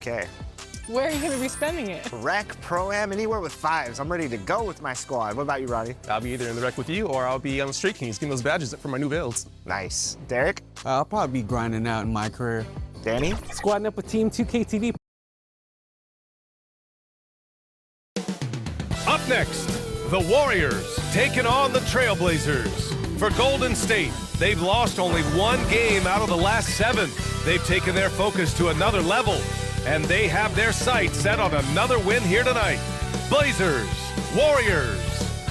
Okay. Where are you going to be spending it? Rec, Pro-Am, anywhere with fives. I'm ready to go with my squad. What about you, Ronnie? I'll be either in the rec with you or I'll be on the Street Kings getting those badges for my new builds. Nice. Derek? I'll probably be grinding out in my career. Danny? Squadding up with Team 2K TV. Up next, the Warriors taking on the Trailblazers. For Golden State, they've lost only one game out of the last 7. They've taken their focus to another level, and they have their sights set on another win here tonight. Blazers, Warriors,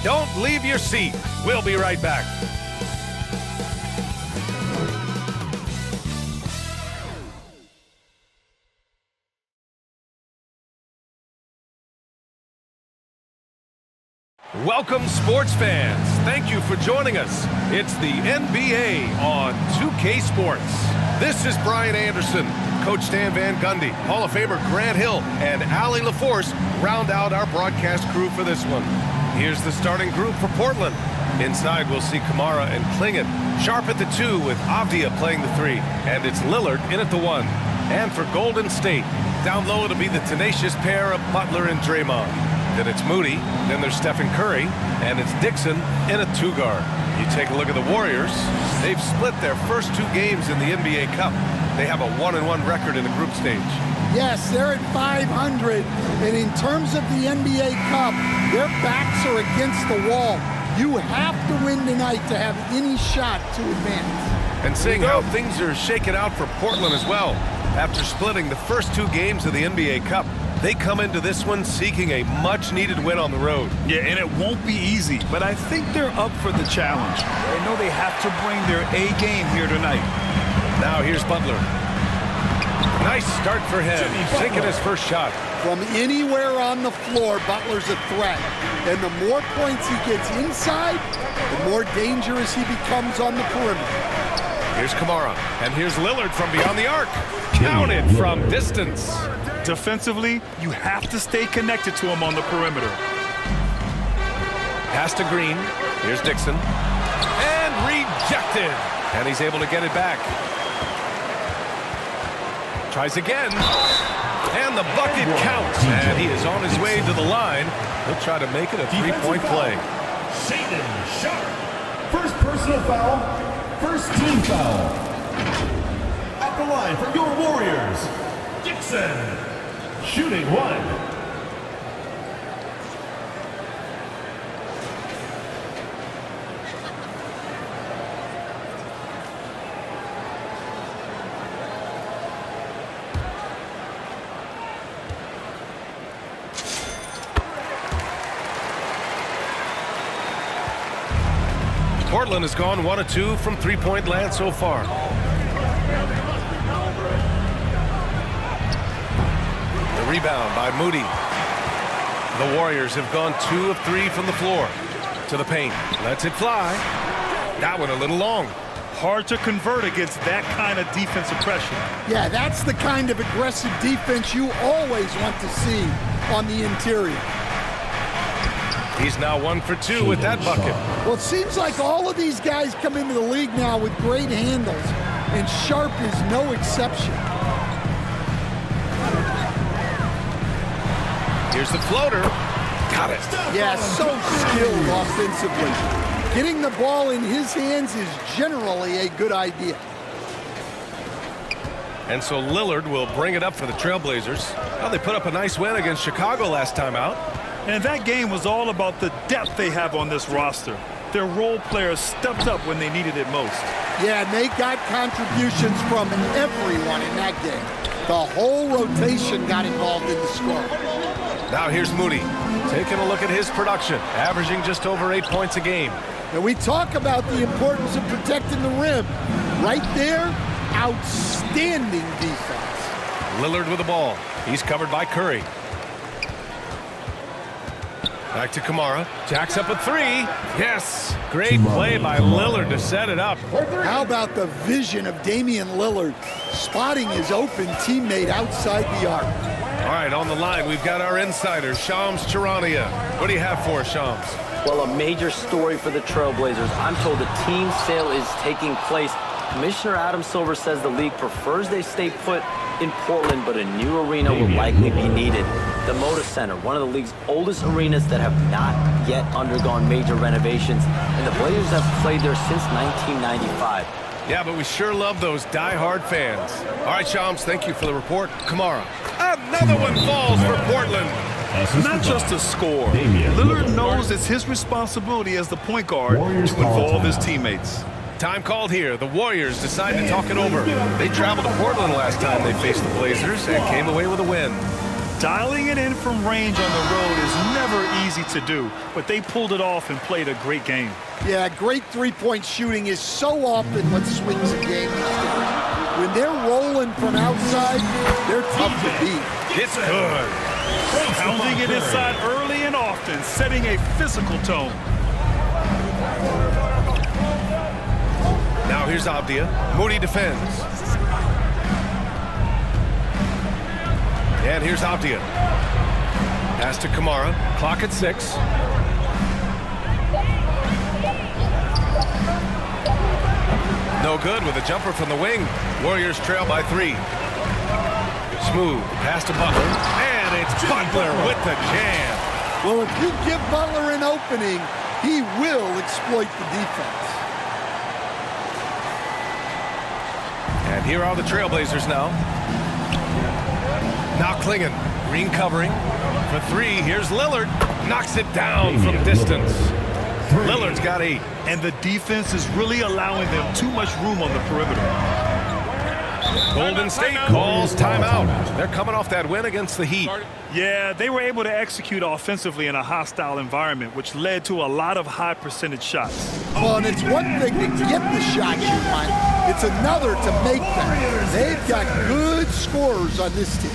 don't leave your seat. We'll be right back. Welcome, sports fans. Thank you for joining us. It's the NBA on 2K Sports. This is Brian Anderson. Coach Stan Van Gundy, Hall of Famer Grant Hill, and Allie LaForce round out our broadcast crew for this one. Here's the starting group for Portland. Inside, we'll see Kamara and Klingon. Sharp at the 2 with Avdia playing the 3. And it's Lillard in at the 1. And for Golden State, down low it'll be the tenacious pair of Butler and Draymond. Then it's Moody, then there's Stephen Curry, and it's Dixon in a 2-guard. You take a look at the Warriors. They've split their first 2 games in the NBA Cup. They have a 1-1 record in the group stage. Yes, they're at 500, and in terms of the NBA Cup, their backs are against the wall. You have to win tonight to have any shot to advance. And seeing how things are shaking out for Portland as well. After splitting the first 2 games of the NBA Cup, they come into this one seeking a much-needed win on the road. Yeah, and it won't be easy, but I think they're up for the challenge. They know they have to bring their A game here tonight. Now here's Butler. Nice start for him. Taking his first shot. From anywhere on the floor, Butler's a threat. And the more points he gets inside, the more dangerous he becomes on the perimeter. Here's Kamara, and here's Lillard from beyond the arc. Counted from distance. Defensively, you have to stay connected to him on the perimeter. Pass to Green. Here's Dixon. And rejected. And he's able to get it back. Tries again. And the bucket counts. And he is on his way to the line. He'll try to make it a 3-point play. Shaden Sharp. First personal foul. First team foul. At the line for your Warriors, Dixon. Shooting 1. Portland has gone 1 of 2 from 3-point land so far. The rebound by Moody. The Warriors have gone 2 of 3 from the floor. To the paint. Lets it fly. That one a little long. Hard to convert against that kind of defensive pressure. Yeah, that's the kind of aggressive defense you always want to see on the interior. He's now 1 for 2 with that bucket. Well, it seems like all of these guys come into the league now with great handles, and Sharp is no exception. Here's the floater. Got it. Yeah, so skilled offensively. Getting the ball in his hands is generally a good idea. And so Lillard will bring it up for the Trailblazers. Well, they put up a nice win against Chicago last time out. And that game was all about the depth they have on this roster. Their role players stepped up when they needed it most. Yeah, and they got contributions from everyone in that game. The whole rotation got involved in the score. Now here's Moody, taking a look at his production, averaging just over 8 points a game. And we talk about the importance of protecting the rim. Right there, outstanding defense. Lillard with the ball. He's covered by Curry. Back to Kamara. Jacks up a 3. Yes. Great play by Lillard to set it up. How about the vision of Damian Lillard spotting his open teammate outside the arc? All right, on the line, we've got our insider, Shams Charania. What do you have for us, Shams? Well, a major story for the Trailblazers. I'm told the team sale is taking place. Commissioner Adam Silver says the league prefers they stay put, in Portland, but a new arena will likely be needed. The Moda Center, one of the league's oldest arenas that have not yet undergone major renovations, and the Blazers have played there since 1995. Yeah, but we sure love those die-hard fans. All right, Shams, thank you for the report. Kamara. Another one falls for Portland. Not just a score. Lillard knows it's his responsibility as the point guard to involve his teammates. Time called here. The Warriors decide to talk it over. They traveled to Portland last time they faced the Blazers and came away with a win. Dialing it in from range on the road is never easy to do, but they pulled it off and played a great game. Yeah, great three-point shooting is so often what swings a game. When they're rolling from outside, they're tough to beat. It's good. Pounding it inside early and often, setting a physical tone. Now here's Abdia. Moody defends. And here's Abdia. Pass to Kamara. Clock at 6. No good with a jumper from the wing. Warriors trail by 3. Smooth. Pass to Butler. And it's Butler with the jam. Well, if you give Butler an opening, he will exploit the defense. And here are the Trailblazers now. Now Klingon. Green covering. For 3, here's Lillard. Knocks it down from distance. Lillard's got 8. And the defense is really allowing them too much room on the perimeter. Golden State calls timeout. They're coming off that win against the Heat. Yeah, they were able to execute offensively in a hostile environment, which led to a lot of high percentage shots. Well, and it's one thing to get the shots you want. It's another to make them. They've got good scorers on this team.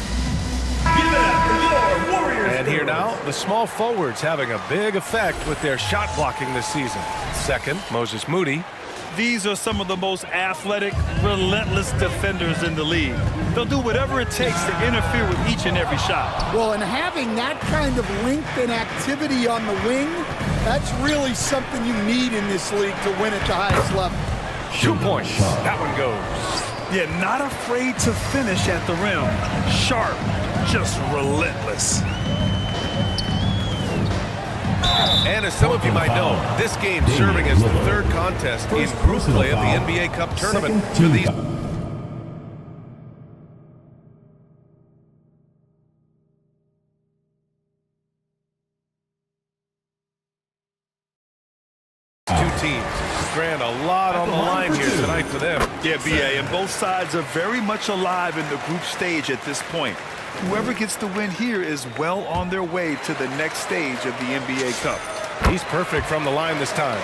And here now, the small forwards having a big effect with their shot blocking this season. Second, Moses Moody. These are some of the most athletic, relentless defenders in the league. They'll do whatever it takes to interfere with each and every shot. Well, and having that kind of length and activity on the wing, that's really something you need in this league to win at the highest level. 2 points. That one goes. Yeah, not afraid to finish at the rim. Sharp, just relentless. And as some of you might know, this game serving as the third contest in group play of the NBA Cup tournament to these two teams. Grant, a lot on the line here tonight for them. Yeah, B.A., and both sides are very much alive in the group stage at this point. Whoever gets the win here is well on their way to the next stage of the NBA Cup. He's perfect from the line this time.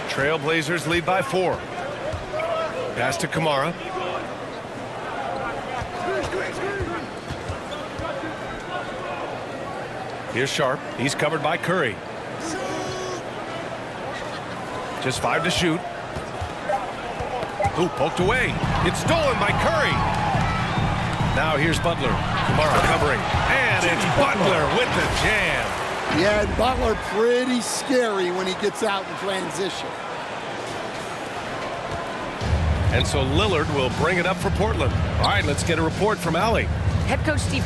Trailblazers lead by 4. Pass to Kamara. Here's Sharp. He's covered by Curry. Just 5 to shoot. Ooh, poked away. It's stolen by Curry. Now here's Butler. Kamara covering. And it's Butler with the jam. Yeah, and Butler pretty scary when he gets out in transition. And so Lillard will bring it up for Portland. All right, let's get a report from Allie. Head coach Steve.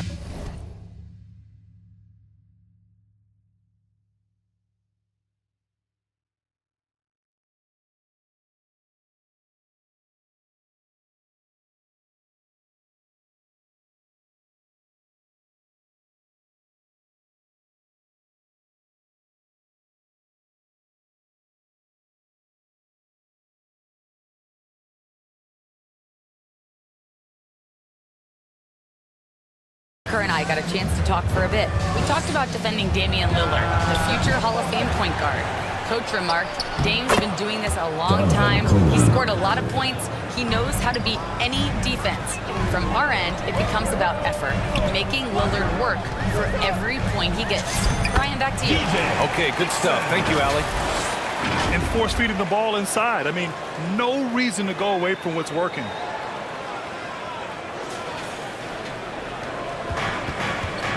And I got a chance to talk for a bit. We talked about defending Damian Lillard, the future Hall of Fame point guard. Coach remarked, Dame's been doing this a long time. He scored a lot of points. He knows how to beat any defense. From our end, it becomes about effort, making Lillard work for every point he gets. Brian, back to you. Okay, good stuff. Thank you, Allie. And force feeding the ball inside. I mean, no reason to go away from what's working.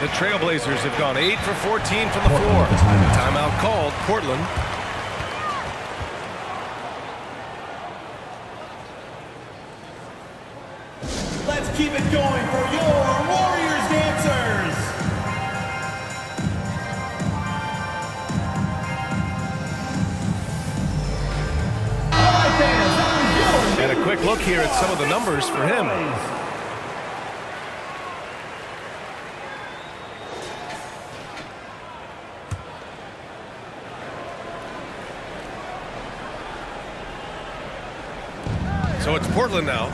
The Trailblazers have gone 8 for 14 from the floor. Timeout called. Portland. point for your Warriors dancers. All right, fans, that was your And a quick look here at some of the numbers for him. So it's Portland now.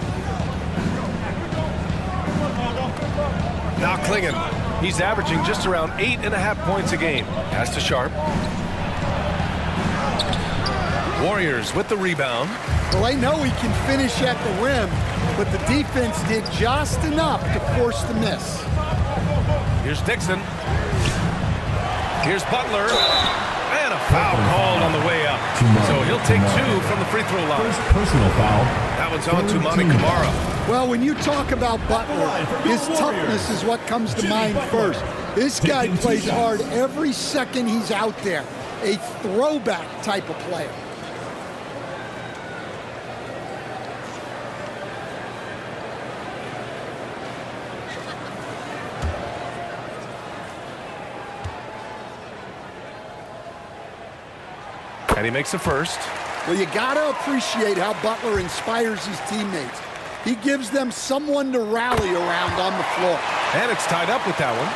Now Klingon. He's averaging just around 8.5 points a game. Pass to Sharp. Warriors with the rebound. Well, they know he can finish at the rim, but the defense did just enough to force the miss. Here's Dixon. Here's Butler. And a foul called on the way up. So he'll take 2 from the free throw line. first personal foul. That one's on to Monty Kamara. Well, when you talk about Butler, his toughness is what comes to mind first. This guy plays hard every second he's out there. A throwback type of player. And he makes the first. Well, you got to appreciate how Butler inspires his teammates. He gives them someone to rally around on the floor. And it's tied up with that one.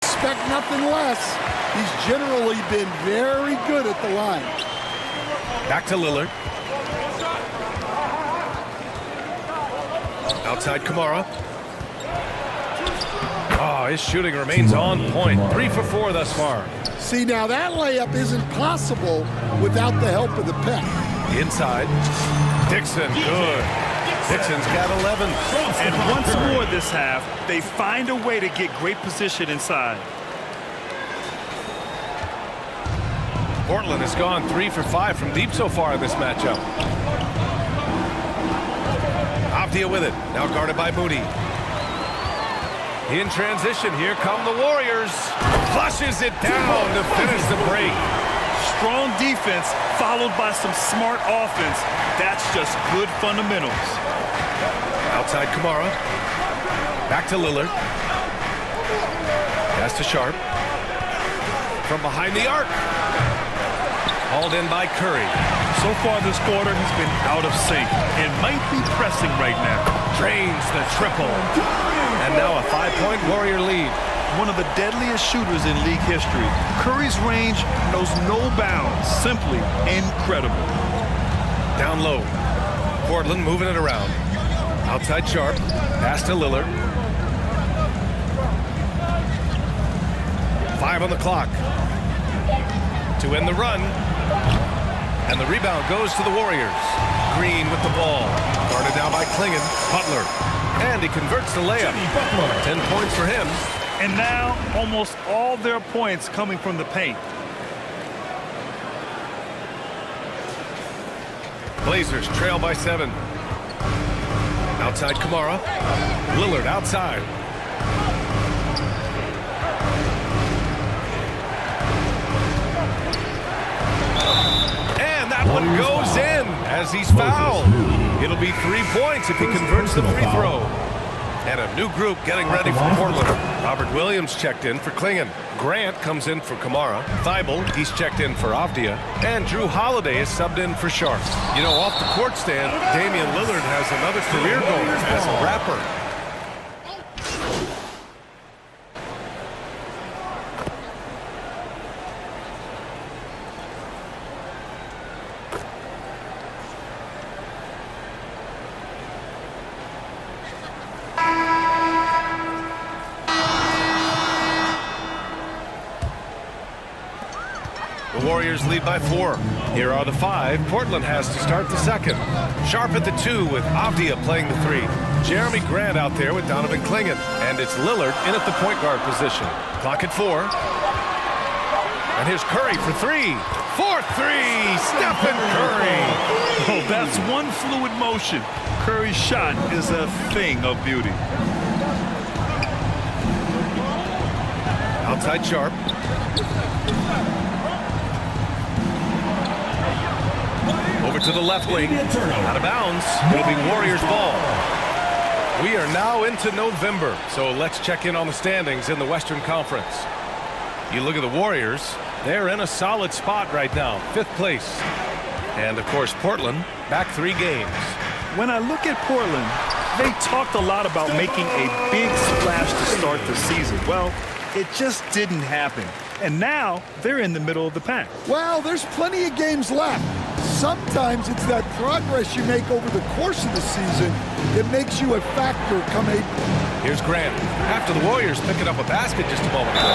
Expect nothing less. He's generally been very good at the line. Back to Lillard. Outside Kamara. Oh, his shooting remains on point. 3 for 4 thus far. See, now that layup isn't possible without the help of the pick. Inside. Dixon, good. Dixon's got 11. And once more this half, they find a way to get great position inside. Portland has gone 3 for 5 from deep so far in this matchup. Avdia with it. Now guarded by Moody. In transition, here come the Warriors. Flushes it down to finish the break. Strong defense followed by some smart offense. That's just good fundamentals. Outside Kamara. Back to Lillard. Pass to Sharp. From behind the arc. Hauled in by Curry. So far this quarter has been out of sync and might be pressing right now. Drains the triple. And now a 5-point Warrior lead. One of the deadliest shooters in league history. Curry's range knows no bounds. Simply incredible. Down low. Portland moving it around. Outside Sharp. Pass to Lillard. 5 on the clock. To end the run. And the rebound goes to the Warriors. Green with the ball. Guarded down by Klingon. Butler. And he converts the layup. 10 points for him. And now almost all their points coming from the paint. Blazers trail by 7. Outside Kamara. Lillard outside. And that one goes in as he's fouled. It'll be 3 points if he converts the free throw. And a new group getting ready for Portland. Robert Williams checked in for Klingon. Grant comes in for Kamara. Thibault, he's checked in for Avdia. And Drew Holiday is subbed in for Sharp. You know, off the court stand, Damian Lillard has another career goal as a rapper. The Warriors lead by 4. Here are the 5. Portland has to start the second. Sharp at the 2 with Avdia playing the 3. Jeremy Grant out there with Donovan Klingon. And it's Lillard in at the point guard position. Clock at 4. And here's Curry for 3. 4-3, Stephen Curry. Oh, that's one fluid motion. Curry's shot is a thing of beauty. Outside Sharp. Over to the left wing. Out of bounds. It'll be Warriors ball. We are now into November, so let's check in on the standings in the Western Conference. You look at the Warriors, they're in a solid spot right now, 5th place. And, of course, Portland, back 3 games. When I look at Portland, they talked a lot about making a big splash to start the season. Well, it just didn't happen. And now they're in the middle of the pack. Well, there's plenty of games left. Sometimes it's that progress you make over the course of the season that makes you a factor come April. Here's Grant after the Warriors picking up a basket just a moment ago.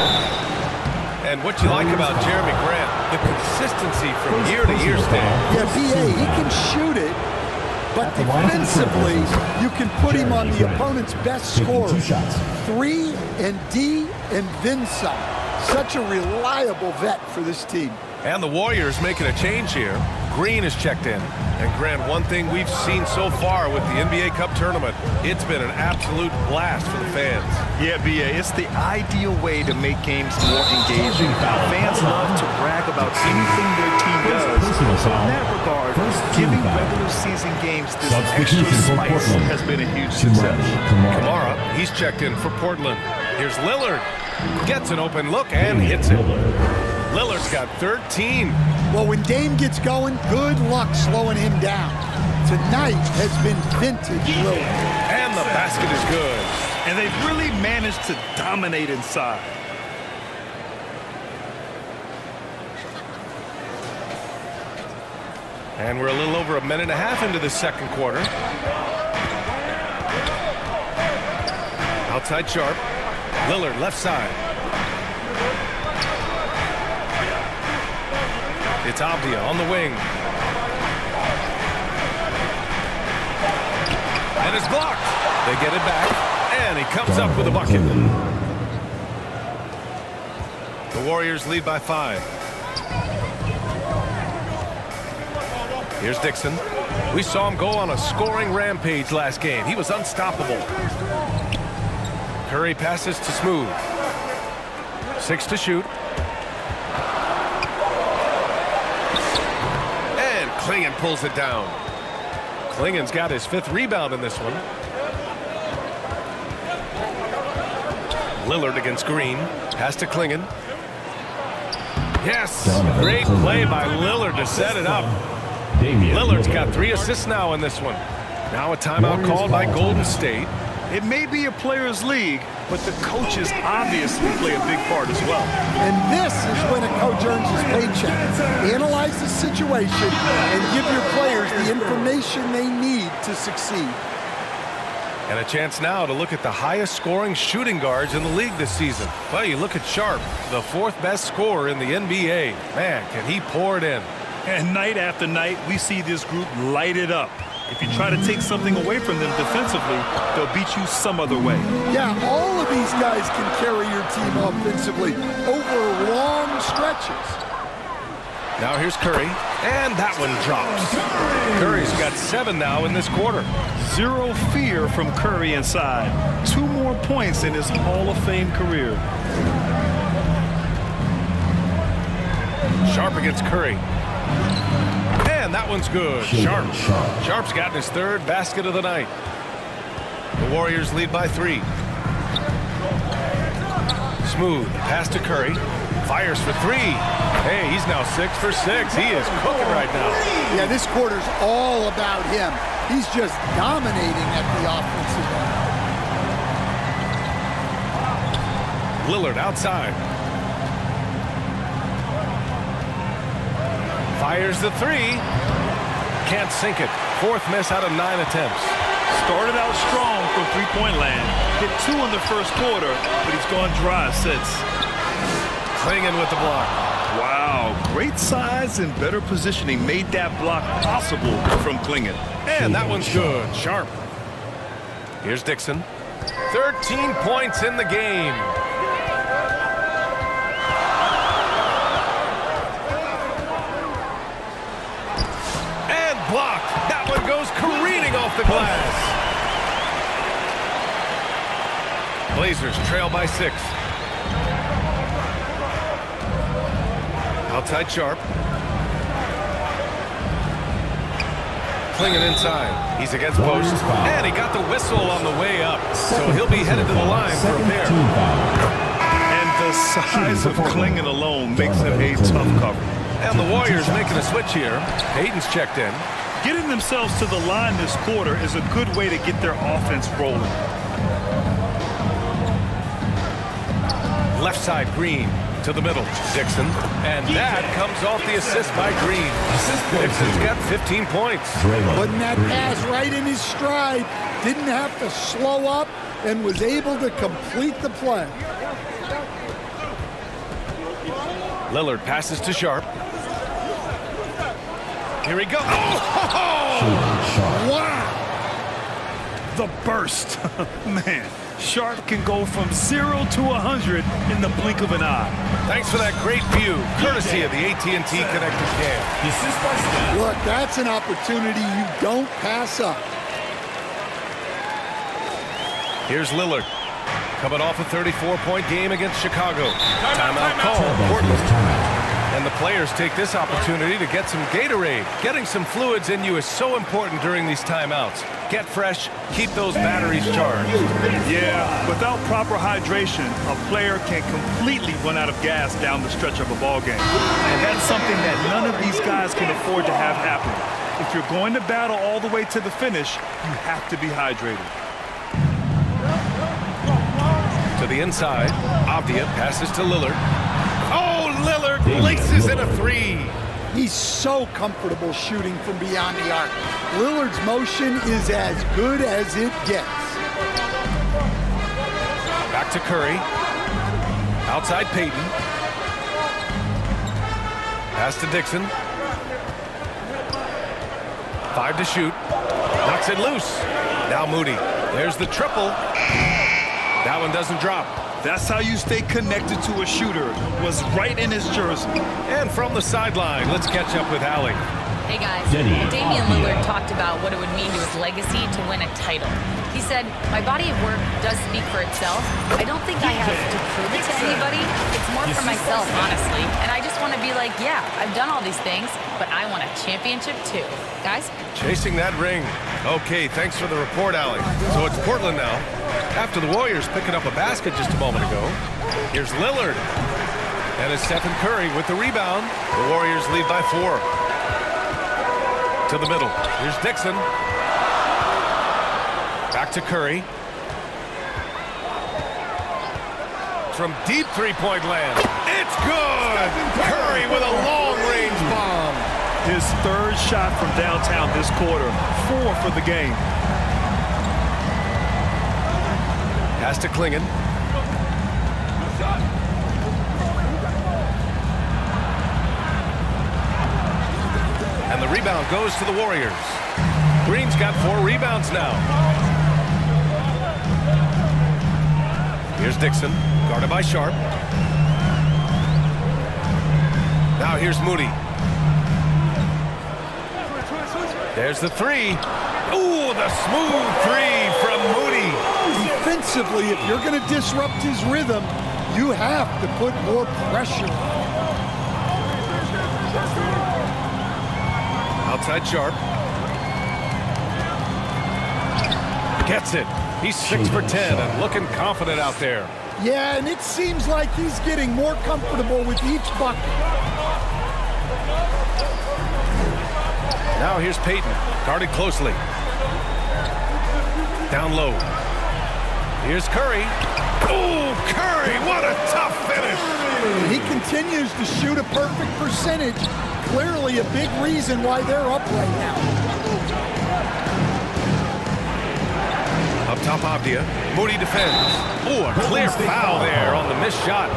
And what you like about Jeremy Grant, the consistency from year to year, Stan. Yeah, BA, he can shoot it, but defensively, you can put him on the opponent's best scorer. 3 and D and then some. Such a reliable vet for this team. And the Warriors making a change here. Green is checked in. And Grant, one thing we've seen so far with the NBA Cup tournament, it's been an absolute blast for the fans. Yeah, BA, it's the ideal way to make games more engaging. Fans love to brag about anything their team does. So in that regard, giving regular season games this extra spice has been a huge success. Kamara, he's checked in for Portland. Here's Lillard. Gets an open look and hits it. Lillard's got 13. Well, when Dame gets going, good luck slowing him down. Tonight has been vintage Lillard. And the basket is good. And they've really managed to dominate inside. And we're a little over a minute and a half into the second quarter. Outside Sharp. Lillard left side. It's Abdia on the wing. And it's blocked. They get it back. And he comes up with a bucket. The Warriors lead by 5. Here's Dixon. We saw him go on a scoring rampage last game. He was unstoppable. Curry passes to Smooth. 6 to shoot. And Klingon pulls it down. Klingon's got his 5th rebound in this one. Lillard against Green. Pass to Klingon. Yes! Great play by Lillard to set it up. Lillard's got 3 assists now in this one. Now a timeout called by Golden State. It may be a players' league, but the coaches obviously play a big part as well. And this is when a coach earns his paycheck. Analyze the situation and give your players the information they need to succeed. And a chance now to look at the highest scoring shooting guards in the league this season. Well, you look at Sharp, the 4th best scorer in the NBA. Man, can he pour it in. And night after night, we see this group light it up. If you try to take something away from them defensively, they'll beat you some other way. Yeah, all of these guys can carry your team offensively over long stretches. Now here's Curry, and that one drops. Curry's got 7 now in this quarter. Zero fear from Curry inside. 2 more points in his Hall of Fame career. Sharp against Curry. And that one's good. Sharp. Sharp's gotten his 3rd basket of the night. The Warriors lead by 3. Smooth. Pass to Curry. Fires for 3. Hey, he's now 6 for 6. He is cooking right now. Yeah, this quarter's all about him. He's just dominating at the offensive end. Lillard outside. Fires the 3. Can't sink it. 4th miss out of 9 attempts. Started out strong from three-point land. Hit 2 in the first quarter, but he's gone dry since. Klingon with the block. Wow, great size and better positioning made that block possible from Klingon. And that one's good. Sharp. Here's Dixon. 13 points in the game. Blocked. That one goes careening off the glass. Blazers trail by 6. Outside Sharp. Clinging inside. He's against post. And he got the whistle on the way up. So he'll be headed to the line for a pair. And the size of Clinging alone makes him a tough cover. And the Warriors making a switch here. Payton's checked in. Getting themselves to the line this quarter is a good way to get their offense rolling. Left side, Green. To the middle, Dixon. And that comes off the assist by Green. Dixon's got 15 points. Putting that pass right in his stride. Didn't have to slow up and was able to complete the play. Lillard passes to Sharp. Here he goes. Oh! Wow! The burst. Man, Sharp can go from 0 to 100 in the blink of an eye. Thanks for that great view, courtesy of the AT&T Connected Cam. Look, that's an opportunity you don't pass up. Here's Lillard. Coming off a 34-point game against Chicago. Timeout call, Portland. And the players take this opportunity to get some Gatorade. Getting some fluids in you is so important during these timeouts. Get fresh, keep those batteries charged. Yeah, without proper hydration, a player can completely run out of gas down the stretch of a ball game. And that's something that none of these guys can afford to have happen. If you're going to battle all the way to the finish, you have to be hydrated. To the inside, Avdia passes to Lillard. Oh, Lillard laces in a three. He's so comfortable shooting from beyond the arc. Lillard's motion is as good as it gets. Back to Curry. Outside Payton. Pass to Dixon. 5 to shoot. Knocks it loose. Now Moody. There's the triple. That one doesn't drop. That's how you stay connected to a shooter. Was right in his jersey. And from the sideline, let's catch up with Allie. Hey guys, Damian Lillard talked about what it would mean to his legacy to win a title. He said, my body of work does speak for itself. I don't think I have to prove it to anybody. It's more for myself, honestly. And I just want to be like, yeah, I've done all these things, but I want a championship too. Guys? Chasing that ring. Okay, thanks for the report, Allie. So it's Portland now. After the Warriors picking up a basket just a moment ago. Here's Lillard. And it's Stephen Curry with the rebound. The Warriors lead by 4. To the middle. Here's Dixon. Back to Curry. From deep three-point land. It's good! Curry with a long-range bomb. His third shot from downtown this quarter. 4 for the game. Pass to Klingon. And the rebound goes to the Warriors. Green's got 4 rebounds now. Here's Dixon, guarded by Sharp. Now here's Moody. There's the 3. Ooh, the smooth 3 from Moody. Defensively, if you're going to disrupt his rhythm, you have to put more pressure on him. Outside Sharp. Gets it. He's 6 for 10 and looking confident out there. Yeah, and it seems like he's getting more comfortable with each bucket. Now here's Payton, guarded closely. Down low. Here's Curry. Oh, Curry, what a tough finish. He continues to shoot a perfect percentage. Clearly a big reason why they're up right now. Up top, Avdia. Moody defends. Oh, a clear foul there on the missed shot.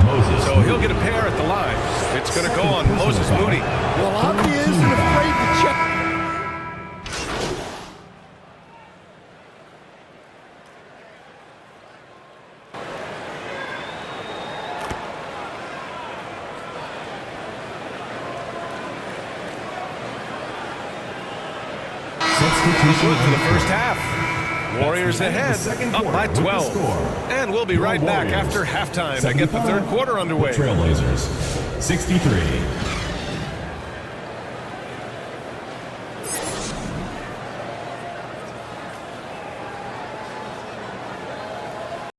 So he'll get a pair at the line. It's going to go on Moses Moody. Well, Avdia isn't afraid to check. Good for the first half. Warriors ahead, up by 12. And we'll be right back after halftime to get the third quarter underway. Trailblazers, 63.